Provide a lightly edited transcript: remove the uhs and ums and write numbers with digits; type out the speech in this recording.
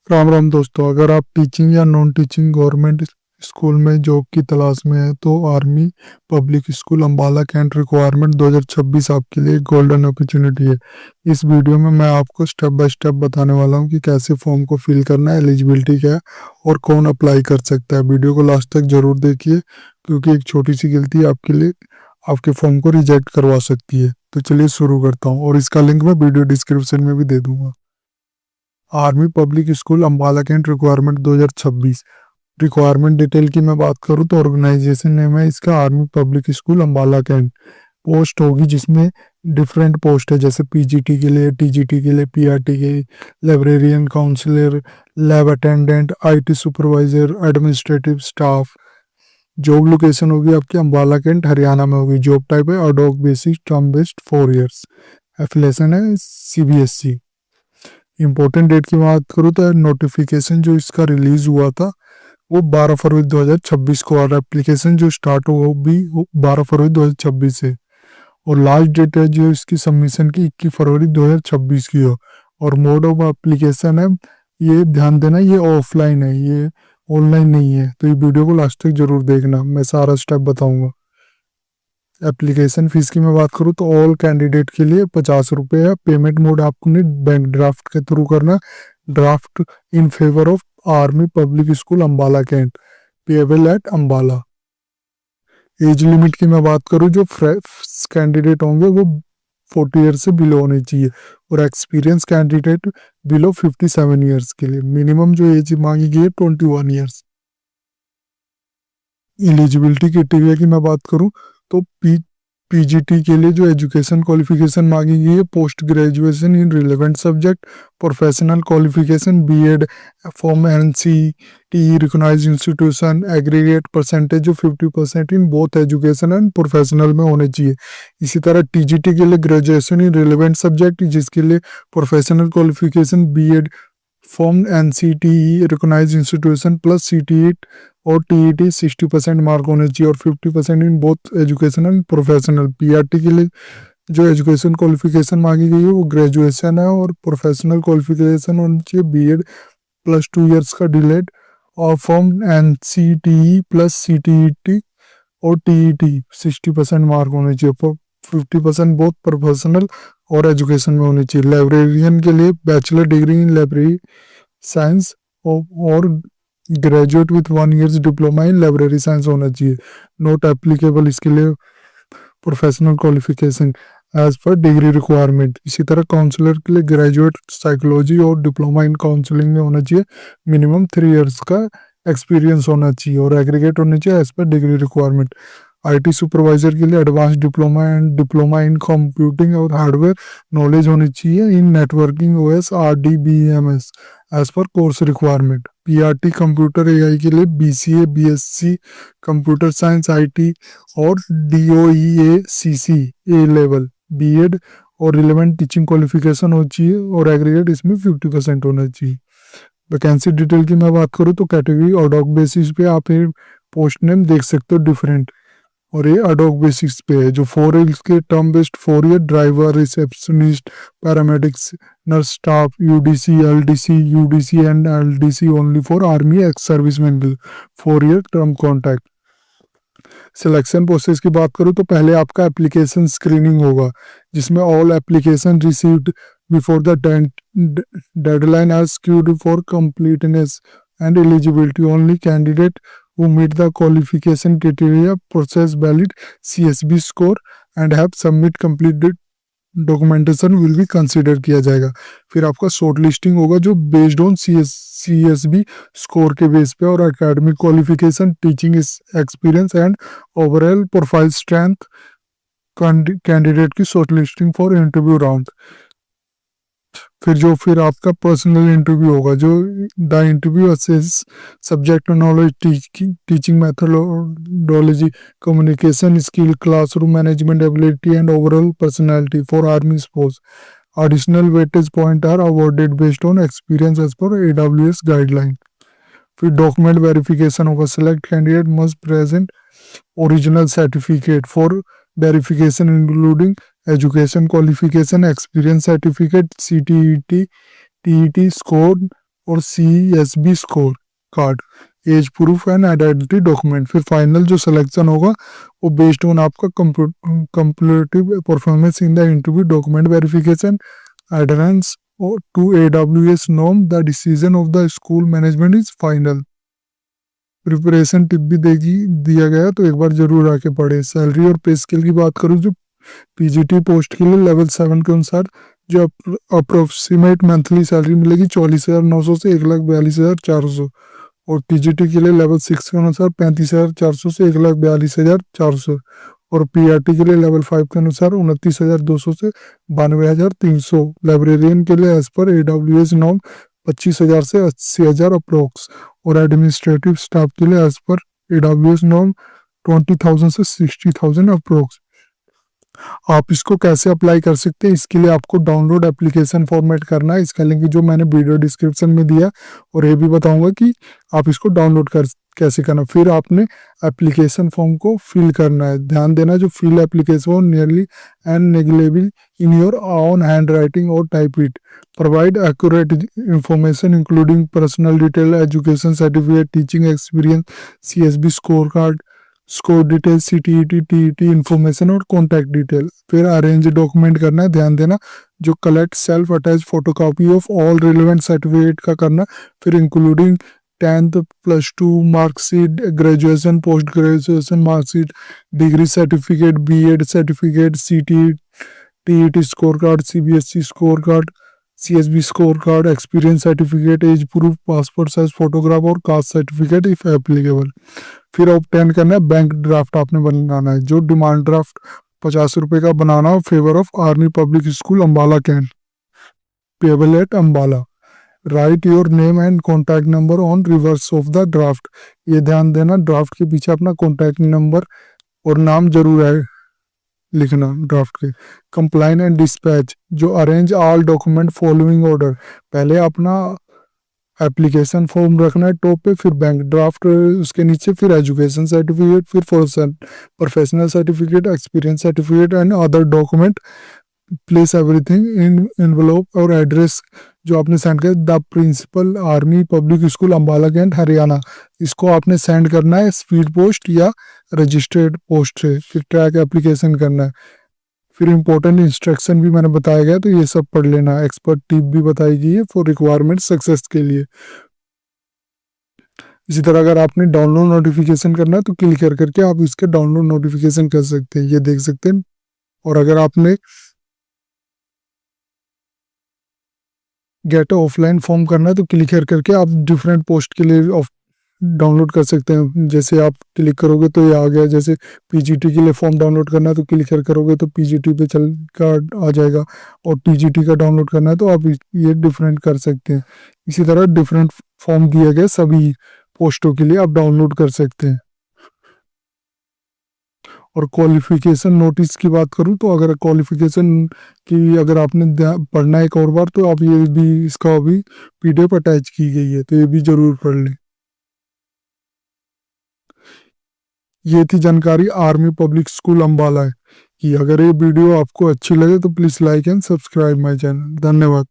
राम राम दोस्तों, अगर आप टीचिंग या नॉन टीचिंग गवर्नमेंट स्कूल में जॉब की तलाश में है तो Army Public School Ambala Cantt requirement 2026 आपके लिए गोल्डन अपॉर्चुनिटी है। इस वीडियो में मैं आपको स्टेप बाय स्टेप बताने वाला हूं कि कैसे फॉर्म को फिल करना है, एलिजिबिलिटी क्या है और कौन अप्लाई कर सकता है। वीडियो को लास्ट तक जरूर देखिए क्योंकि एक छोटी सी गलती आपके लिए आपके फॉर्म को रिजेक्ट करवा सकती है। तो चलिए शुरू करता हूँ और इसका लिंक मैं वीडियो डिस्क्रिप्शन में भी दे दूंगा। Army Public School Ambala Cantt requirement 2026। Requirement detail की मैं बात करूं तो ऑर्गेनाइजेशन नेम है इसका Army Public School Ambala Cantt. Post होगी जिसमें डिफरेंट पोस्ट है, जैसे पीजीटी के लिए, टीजीटी के लिए, पीआरटी के लिए, librarian counsellor, lab attendant, IT supervisor, administrative staff. Job location होगी आपकी अंबाला कैंट हरियाणा में होगी। जॉब टाइप है ad hoc basic term based 4 years. Affiliation है सीबीएसई। इम्पोर्टेंट डेट की बात करूँ तो नोटिफिकेशन जो इसका रिलीज हुआ था वो 12 फरवरी 2026 को, और एप्लीकेशन जो स्टार्ट हुआ वो भी 12 फरवरी 2026 से। और लास्ट डेट है जो इसकी सबमिशन की 21 फरवरी 2026 की हो। और मोड ऑफ एप्लीकेशन है, ये ध्यान देना, ये ऑफलाइन है, ये ऑनलाइन नहीं है। तो ये वीडियो को लास्ट तक जरूर देखना, मैं सारा स्टेप बताऊंगा। एप्लीकेशन फीस की मैं बात करूँ तो ऑल कैंडिडेट के लिए 50 रुपये है। पेमेंट मोड आपको ने बैंक ड्राफ्ट के थ्रू करना। Draft in favour of Army Public School Ambala Cantt, payable at Ambala. Age limit की मैं बात करूँ, जो फ्रेश कैंडिडेट होंगे वो 40 ईयर से बिलो होने चाहिए, और एक्सपीरियंस कैंडिडेट बिलो 57 ईयर्स के लिए। मिनिमम जो एज मांगी गई है 21 ईयर्स। एलिजिबिलिटी क्राइटेरिया की मैं बात करूं तो पीजीटी के लिए जो एजुकेशन क्वालिफिकेशन मांगी गई है, post graduation in relevant subject, professional qualification BEd from NCT recognised institution, aggregate percentage जो 50% in both education and professional में होने चाहिए। इसी तरह टीजीटी के लिए ग्रेजुएशन इन रिलेवेंट सब्जेक्ट, जिसके लिए professional qualification BEd from NCT recognised institution plus CTE और टीईटी 60% मार्क होने चाहिए, और 50% in both education and professional. PRT के लिए जो एजुकेशन क्वालिफिकेशन मांगी गई है वो ग्रेजुएशन है, और प्रोफेशनल क्वालिफिकेशन होनी चाहिए बीएड प्लस 2 इयर्स का डिलेड, और फ्रॉम एनसीटीई प्लस सीटीईटी और टीईटी 60% मार्क होने चाहिए। 50% बोथ प्रोफेशनल और एजुकेशन में होनी चाहिए। लाइब्रेरियन के लिए bachelor degree in library science और graduate with 1 years diploma in library science होना चाहिए। नोट एप्लीकेबल इसके लिए professional qualification as per degree requirement. इसी तरह काउंसलर के लिए ग्रेजुएट साइकोलॉजी और डिप्लोमा इन काउंसलिंग में होना चाहिए। मिनिमम 3 इयर्स का एक्सपीरियंस होना चाहिए, और एग्रीगेट होनी चाहिए as per degree requirement. IT supervisor के लिए advance diploma and diploma in computing और हार्डवेयर नॉलेज होनी चाहिए in networking OS RDBMS as per course requirement. PRT computer AI के लिए BCA BSc computer science IT और DOEACC A level BEd और relevant teaching qualification होनी चाहिए, और एग्रीगेट इसमें 50% होना चाहिए। वैकेंसी डिटेल की मैं बात करूँ तो कैटेगरी और डॉक बेसिस पे आप पोस्ट नेम देख सकते हो डिफरेंट, और ये अडोक बेसिक्स पे है। जो 4 इयर्स के term based 4 year driver, receptionist, paramedics, nurse staff, UDC, LDC, UDC and LDC only for army ex serviceman, 4 year term contract. Selection process की बात करूँ तो पहले आपका एप्लीकेशन स्क्रीनिंग होगा, जिसमें all application received before the deadline are screened for completeness and eligibility. Only candidate who meet the qualification criteria possess valid CSB score and have submit completed documentation will be consider किया जाएगा। फिर आपका shortlisting होगा जो based on CSB score के base पे, और academic qualification, teaching experience and overall profile strength candidate की shortlisting for interview round. फिर आपका पर्सनल इंटरव्यू होगा, जो the interview assess subject knowledge, teaching methodology, communication skill, classroom management ability and overall personality for army sports. Additional weightage point are awarded based on experience as per AWS guideline. फिर document verification होगा। Select candidate must present original certificate for verification including education qualification, experience certificate, CTET, TET score और CSB score card, age proof and identity document. फिर final जो selection होगा वो based on आपका competitive performance in the interview, document verification, adherence to AWS norm, the decision of the school management is final. Preparation tip भी दिया गया तो एक बार जरूर आके पढ़े। सैलरी और पे स्केल की बात करूँ, जो PGT पोस्ट के लिए लेवल 7 के अनुसार जो अप्रोक्सीमेट मंथली सैलरी मिलेगी 44,900 से 1,42,400, और TGT के लिए लेवल 6 के अनुसार 35,400 से 1,42,400, और PRT के लिए लेवल 5 के अनुसार 29,200 से 92,300। लाइब्रेरियन के लिए एज पर AWS नॉर्म 25,000 से 80,000 अप्रोक्स, और एडमिनिस्ट्रेटिव स्टाफ के लिए एज पर AWS नॉर्म 20,000 से 60,000 अप्रोक्स। आप इसको कैसे अप्लाई कर सकते हैं, इसके लिए आपको डाउनलोड एप्लीकेशन फॉर्मेट करना है। इसका लिंक जो मैंने वीडियो डिस्क्रिप्शन में दिया, और ये भी बताऊंगा कि आप इसको डाउनलोड कर कैसे करना। फिर आपने एप्लीकेशन फॉर्म को फिल करना है। ध्यान देना, जो fill application nearly and negligible in your own handwriting और type it, provide accurate information including personal detail, education certificate, teaching experience, CSB score card, score detail, CTET, TET information और contact detail. फिर arrange document करना है। ध्यान देना, जो collect self attach photocopy of all relevant certificate का करना, फिर including 10th +2 marksheet, graduation post graduation marksheet, degree certificate, BEd certificate, TET score card, CBSE score card, CSB score card, experience certificate, age proof, passport size photograph और caste certificate if applicable. फिर obtain करना है bank draft आपने बनाना है, जो demand draft 50 रुपए का बनाना हो, favour of Army Public School Ambala Cantt, payable at Ambala. Write your name and contact number on reverse of the draft. ये ध्यान देना, ड्राफ्ट के पीछे अपना कॉन्टैक्ट नंबर और नाम जरूर है लिखना ड्राफ्ट के। कंप्लाइन एंड डिस्पैच, जो arrange all document following order, पहले अपना एप्लीकेशन फॉर्म रखना है टॉप पे, फिर बैंक ड्राफ्ट उसके नीचे, फिर एजुकेशन सर्टिफिकेट, फिर professional certificate, experience certificate and other document. Place everything in envelope और एड्रेस जो आपने सेंड किया, the principal Army Public School Ambala Cantt Haryana. इसको आपने सेंड करना है स्पीड पोस्ट या रजिस्टर्ड पोस्ट से। फिर ट्रैक एप्लीकेशन करना है। फिर इंपॉर्टेंट इंस्ट्रक्शन भी मैंने बताया गया, तो ये सब पढ़ लेना। एक्सपर्ट टिप भी बताई गई है फॉर रिक्वायरमेंट सक्सेस के लिए। इसी तरह अगर आपने डाउनलोड नोटिफिकेशन करना है तो क्लिक करके आप इसके डाउनलोड नोटिफिकेशन कर सकते हैं, ये देख सकते हैं। और अगर आपने गेट ऑफलाइन फॉर्म करना है तो क्लिक करके आप डिफरेंट पोस्ट के लिए डाउनलोड कर सकते हैं। जैसे आप क्लिक करोगे तो ये आ गया, जैसे PGT के लिए फॉर्म डाउनलोड करना है तो क्लिक करोगे तो PGT पे चल कर आ जाएगा, और TGT का डाउनलोड करना है तो आप ये डिफरेंट कर सकते हैं। इसी तरह डिफरेंट फॉर्म दिए गए सभी पोस्टों के लिए आप डाउनलोड कर सकते हैं। और क्वालिफिकेशन नोटिस की बात करूं तो अगर क्वालिफिकेशन की अगर आपने पढ़ना है एक और बार, तो आप ये भी इसका भी PDF अटैच की गई है, तो ये भी जरूर पढ़ लें। ये थी जानकारी आर्मी पब्लिक स्कूल अम्बाला की। अगर ये वीडियो आपको अच्छी लगे तो please like and subscribe my channel. धन्यवाद।